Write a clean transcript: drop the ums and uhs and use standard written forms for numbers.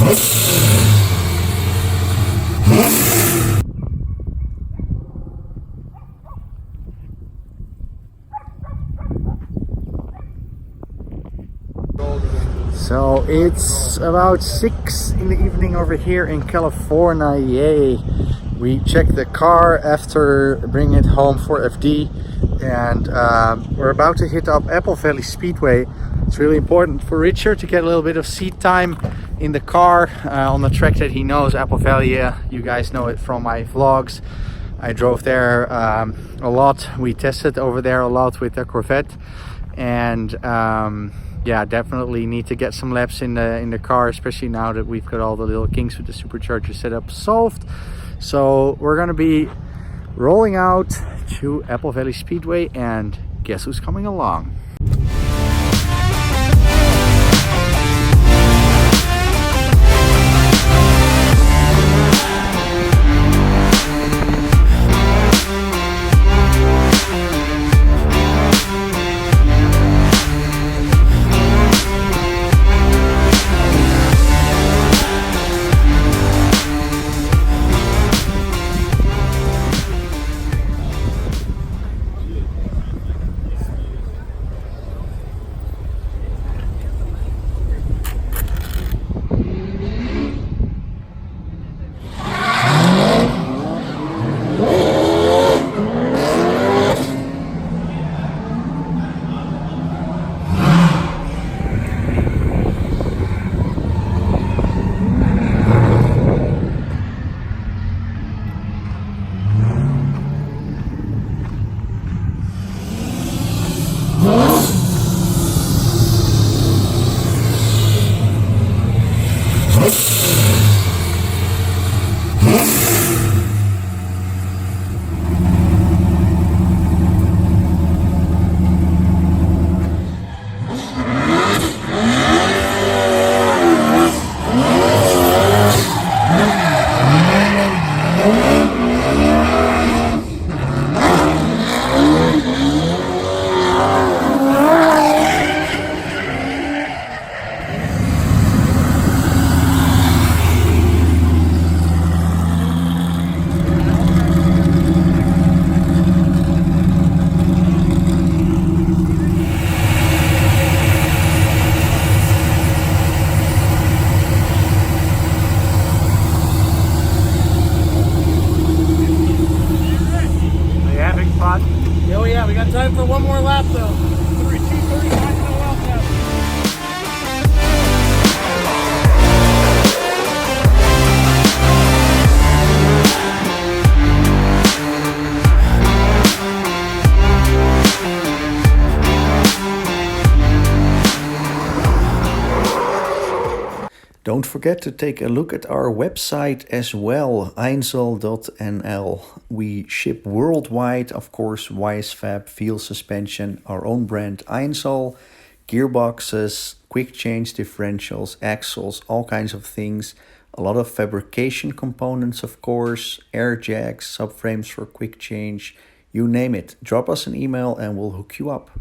So it's about 6 in the evening over here in California. Yay! We checked the car after bringing it home for FD, and we're about to hit up Apple Valley Speedway. It's really important for Richard to get a little bit of seat time in the car on the track that he knows, Apple Valley. You guys know it from my vlogs. I drove there a lot. We tested over there a lot with the Corvette, and yeah, definitely need to get some laps in the car, especially now that we've got all the little kinks with the supercharger setup solved. So we're gonna be rolling out to Apple Valley Speedway, and guess who's coming along? Oh yeah, we got time for one more lap though. 2:35 no out now. Don't forget to take a look at our website as well, einzel.nl. We ship worldwide, of course, Wisefab, Feal Suspension, our own brand Einzel, gearboxes, quick change differentials, axles, all kinds of things. A lot of fabrication components, of course, air jacks, subframes for quick change, you name it. Drop us an email and we'll hook you up.